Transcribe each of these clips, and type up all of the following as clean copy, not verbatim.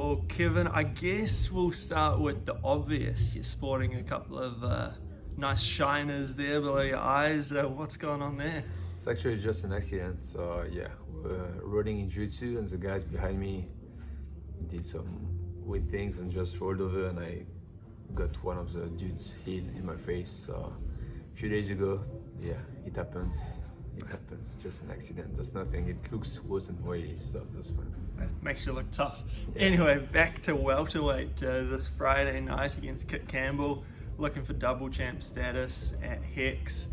Well, Kevin, I guess we'll start with the obvious. You're sporting a couple of nice shiners there below your eyes. What's going on there? It's actually just an accident. So yeah, we're rolling in jiu-jitsu and the guys behind me did some weird things and just rolled over, and I got one of the dudes' heel in my face. So a few days ago, yeah, it happens. It happens, just an accident. That's nothing. It looks worse than what it is, so that's fine. It makes you look tough. Yeah. Anyway, back to welterweight this Friday night against Kitt Campbell, looking for double champ status at Hex.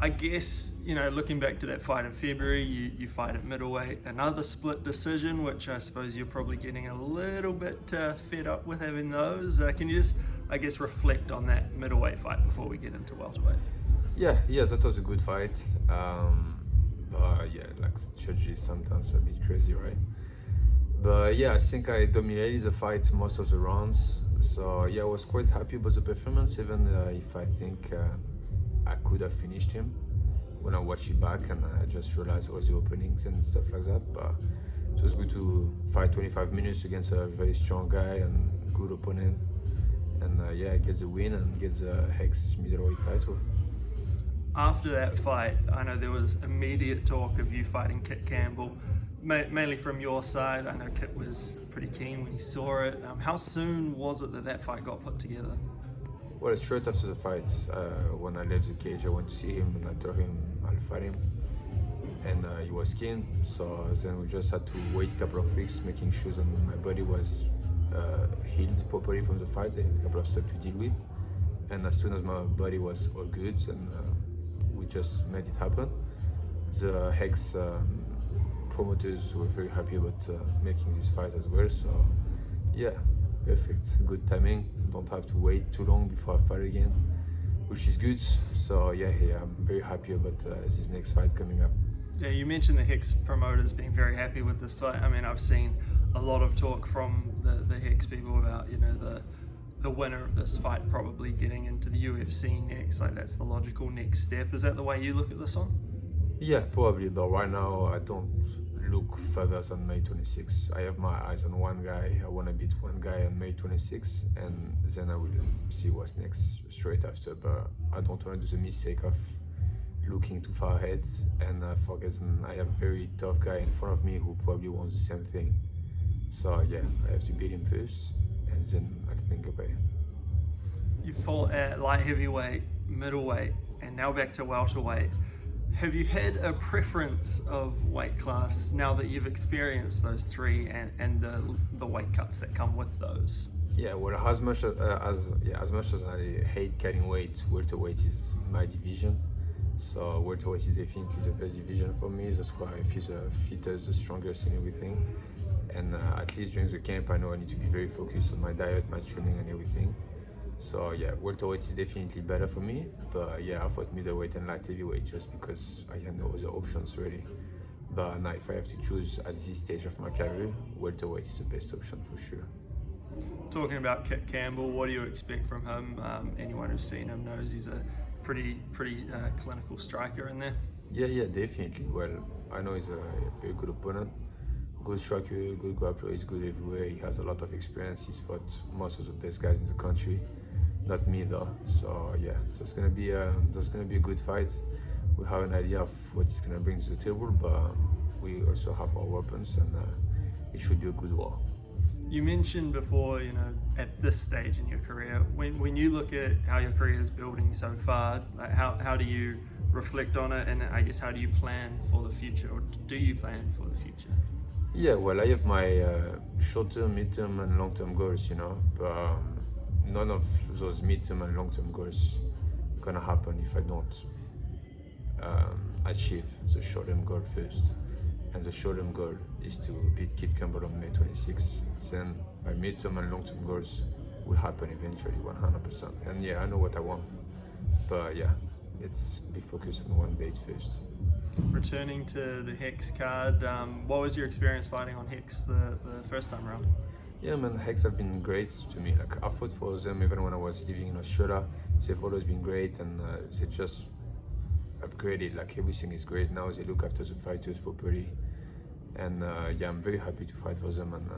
I guess, you know, looking back to that fight in February, you fight at middleweight, another split decision, which I suppose you're probably getting a little bit fed up with having those. Can you just, I guess, reflect on that middleweight fight before we get into welterweight? Yeah, that was a good fight. But yeah, like judges is sometimes a bit crazy, right? But yeah, I think I dominated the fight most of the rounds. So yeah, I was quite happy about the performance, even if I think I could have finished him when I watched it back, and I just realized it was the openings and stuff like that. But it was good to fight 25 minutes against a very strong guy and good opponent, and yeah, get the win and get the Hex middleweight title. After that fight, I know there was immediate talk of you fighting Kitt Campbell, mainly from your side. I know Kitt was pretty keen when he saw it. How soon was it that fight got put together? Well, straight after the fight, when I left the cage, I went to see him and I told him I'll fight him. And he was keen, so then we just had to wait a couple of weeks, making sure that my body was healed properly from the fight. I had a couple of stuff to deal with. And as soon as my body was all good, and we just made it happen. The Hex promoters were very happy about making this fight as well. So yeah, perfect, good timing. Don't have to wait too long before I fight again, which is good. So yeah, I'm very happy about this next fight coming up. Yeah, you mentioned the Hex promoters being very happy with this fight. I mean, I've seen a lot of talk from the Hex people about, you know, the winner of this fight probably getting into the UFC next, like that's the logical next step. Is that the way you look at this one? Yeah, probably, but right now I don't look further than May 26. I have my eyes on one guy. I want to beat one guy on May 26, and then I will see what's next straight after. But I don't want to do the mistake of looking too far ahead and forgetting I have a very tough guy in front of me who probably wants the same thing. So yeah, I have to beat him first, and then I'll think about it. You fought at light heavyweight, middleweight, and now back to welterweight. Have you had a preference of weight class now that you've experienced those three and the weight cuts that come with those? Yeah, well, as much as I hate cutting weight, welterweight is my division. So welterweight is definitely the best division for me. That's why I feel the fittest, the strongest in everything. And at least during the camp, I know I need to be very focused on my diet, my training, and everything. So yeah, welterweight is definitely better for me. But yeah, I fought middleweight and light heavyweight just because I had no other options really. But now, if I have to choose at this stage of my career, welterweight is the best option for sure. Talking about Kitt Campbell, what do you expect from him? Anyone who's seen him knows he's a pretty clinical striker in there. Yeah, definitely. Well, I know he's a very good opponent. Good striker, good grappler, he's good everywhere. He has a lot of experience. He's fought most of the best guys in the country. Not me though. So yeah, that's gonna be a good fight. We have an idea of what he's gonna bring to the table, but we also have our weapons, and it should be a good war. You mentioned before, you know, at this stage in your career, when you look at how your career is building so far, like how do you reflect on it, and I guess how do you plan for the future, or do you plan for the future? Yeah, well, I have my short-term, mid-term, and long-term goals, you know, but none of those mid-term and long-term goals are gonna happen if I don't achieve the short-term goal first. And the short-term goal is to beat Kitt Campbell on May 26. Then my mid-term and long-term goals will happen eventually, 100%. And yeah, I know what I want, but yeah, let's be focused on one date first. Returning to the Hex card, what was your experience fighting on Hex the first time around? Yeah, man, Hex have been great to me. Like, I fought for them even when I was living in Australia. They've always been great, and they just upgraded. Like, everything is great now. They look after the fighters properly, and yeah, I'm very happy to fight for them. And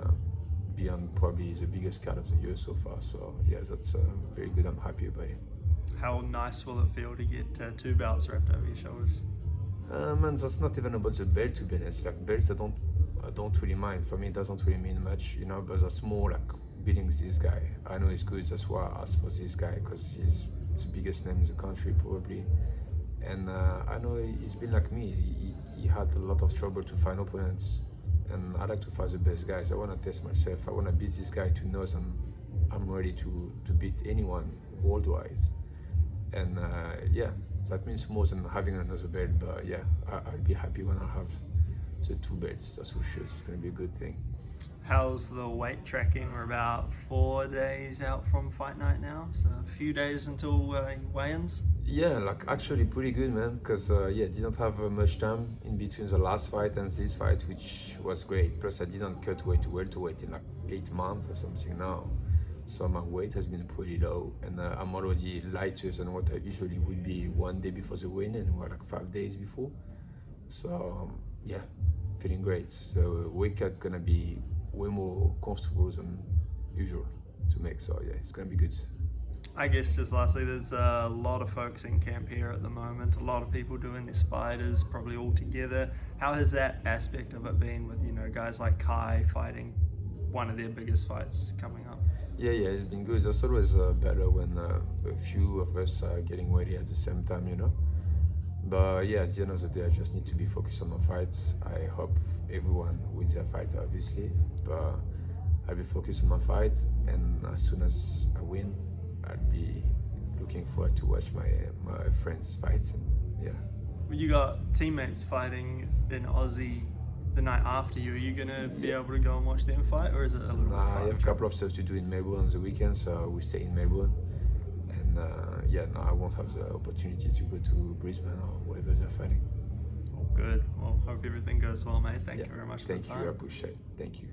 beyond probably the biggest card of the year so far. So yeah, that's very good. I'm happy about it. How nice will it feel to get 2 belts wrapped over your shoulders? Man, that's not even about the belt, to be honest. Like belts, I don't really mind. For me, it doesn't really mean much, you know. But that's more like beating this guy. I know he's good. That's why I asked for this guy, because he's the biggest name in the country probably. And I know he's been like me. He had a lot of trouble to find opponents, and I like to fight the best guys. I want to test myself. I want to beat this guy to know I'm ready to beat anyone worldwide. And yeah, that means more than having another belt. But yeah, I'll be happy when I have the 2 belts. That's for sure. It's going to be a good thing. How's the weight tracking? We're about 4 days out from fight night now, so a few days until weigh-ins. Yeah, like actually pretty good, man, because yeah, didn't have much time in between the last fight and this fight, which was great. Plus I didn't cut weight to welterweight in like 8 months or something now, so my weight has been pretty low, and I'm already lighter than what I usually would be 1 day before the weigh-in, and we're like 5 days before. So yeah, feeling great. So weight cut gonna be way more comfortable than usual to make, so yeah, it's gonna be good. I guess just lastly, there's a lot of folks in camp here at the moment, a lot of people doing their spiders probably all together. How has that aspect of it been with, you know, guys like Kai fighting one of their biggest fights coming up? Yeah, it's been good. It's always better when a few of us are getting ready at the same time, you know. But yeah, at the end of the day, I just need to be focused on my fights. I hope everyone wins their fight, obviously, but I'll be focused on my fight, and as soon as I win, I'll be looking forward to watch my friends fight. And yeah. You got teammates fighting in Aussie the night after you. Are you gonna be able to go and watch them fight, or is it a little bit I have a couple of stuff to do in Melbourne on the weekend, so we stay in Melbourne. And yeah, no, I won't have the opportunity to go to Brisbane or wherever they're fighting. Good. Well, hope everything goes well, mate. Thank you very much for the time. Thank you. I appreciate it. Thank you.